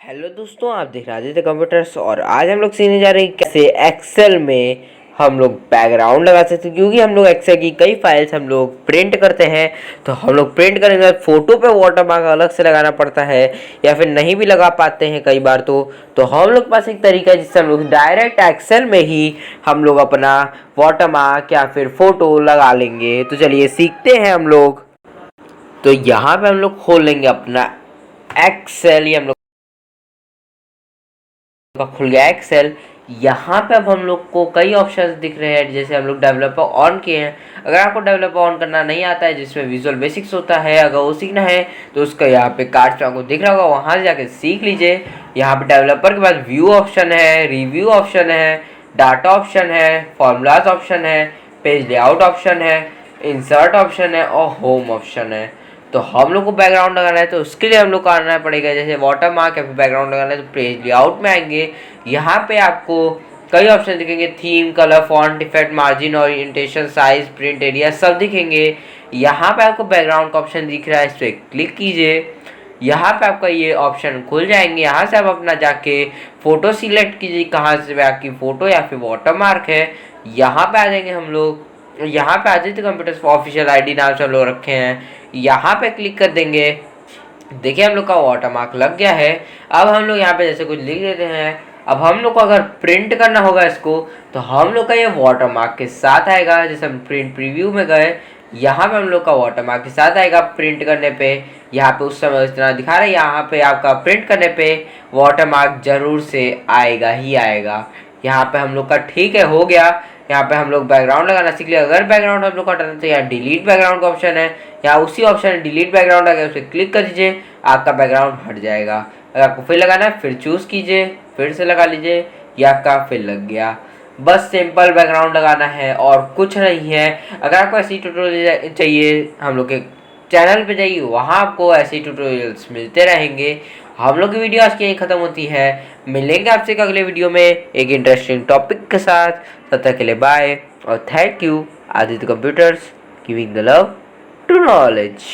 Hello दोस्तों, आप देख रहे थे कंप्यूटर्स और आज हम लोग सीखने जा रहे हैं कैसे एक्सेल में हम लोग बैकग्राउंड लगा सकते हैं। क्योंकि हम लोग एक्सेल की कई फाइल्स हम लोग प्रिंट करते हैं, तो हम लोग प्रिंट करेंगे फोटो पे वाटरमार्क अलग से लगाना पड़ता है या फिर नहीं भी लगा पाते हैं कई बार। तो हम लोग के पास एक तरीका है जिससे हम लोग डायरेक्ट एक्सेल में ही हम लोग अपना वाटरमार्क या फिर फोटो लगा लेंगे। तो चलिए सीखते हैं हम लोग। तो यहाँ पे हम लोग खोल लेंगे अपना एक्सेल। ये हम लोग का खुल गया एक्सेल। यहाँ पे अब हम लोग को कई ऑप्शंस दिख रहे हैं, जैसे हम लोग डेवलपर ऑन किए हैं। अगर आपको डेवलपर ऑन करना नहीं आता है, जिसमें विजुअल बेसिक्स होता है, अगर वो सीखना है तो उसका यहाँ पे कार्ड पे आपको दिख रहा होगा, वहाँ से जाके सीख लीजिए। यहाँ पे डेवलपर के पास व्यू ऑप्शन है, रिव्यू ऑप्शन है, डाटा ऑप्शन है, फॉर्मूलाज ऑप्शन है, पेज लेआउट ऑप्शन है, इंसर्ट ऑप्शन है और होम ऑप्शन है। तो हम लोग को बैकग्राउंड लगाना है तो उसके लिए हम लोग को आना पड़ेगा, जैसे वाटर मार्क या फिर बैकग्राउंड लगाना है तो पेज लेआउट में आएंगे। यहाँ पे आपको कई ऑप्शन दिखेंगे, theme, colour, font, effect, margin, orientation, size, print area सब दिखेंगे। यहाँ पे आपको बैकग्राउंड का ऑप्शन दिख रहा है, इस पर क्लिक कीजिए। यहाँ पे आपका ये ऑप्शन खुल जाएंगे। यहाँ से आप अपना जाके फोटो सिलेक्ट कीजिए, कहाँ से आपकी फोटो या फिर वाटर मार्क है। यहाँ पे आ जाएंगे हम लोग। यहाँ पे आदित्य कंप्यूटर्स ऑफिशियल आईडी नाम से हम लोग रखे हैं, यहाँ पे क्लिक कर देंगे। देखिए हम लोग का वाटरमार्क लग गया है। अब हम लोग यहाँ पे जैसे कुछ लिख देते हैं। अब हम लोग को अगर प्रिंट करना होगा इसको, तो हम लोग का ये वाटरमार्क के साथ आएगा। जैसे हम प्रिंट प्रीव्यू में गए, यहाँ पे हम लोग का वाटरमार्क के साथ आएगा प्रिंट करने पे। यहाँ पे उस समय इस तरह दिखा रहा है, यहाँ पे आपका प्रिंट करने पे वाटरमार्क जरूर से आएगा ही आएगा। यहाँ पे हम लोग का ठीक है, हो गया। यहाँ पे हम लोग बैकग्राउंड लगाना सीख लिया। अगर बैकग्राउंड हम लोग का हटाना तो यहाँ डिलीट बैकग्राउंड का ऑप्शन है, यहाँ उसी ऑप्शन डिलीट बैकग्राउंड आ गया, उसे क्लिक कर दीजिए, आपका बैकग्राउंड हट जाएगा। अगर आपको फिर लगाना है फिर चूज़ कीजिए, फिर से लगा लीजिए, ये आपका फिर लग गया। बस सिंपल बैकग्राउंड लगाना है और कुछ नहीं है। अगर आपको ऐसी ट्यूटोरियल चाहिए, हम लोग के चैनल पे जाइए, वहाँ आपको ऐसे ट्यूटोरियल्स मिलते रहेंगे। हम लोग की वीडियो आज की यहीं ख़त्म होती है। मिलेंगे आपसे एक अगले वीडियो में एक इंटरेस्टिंग टॉपिक के साथ। तब तक के लिए बाय और thank you. Aditya computers, giving the love to knowledge.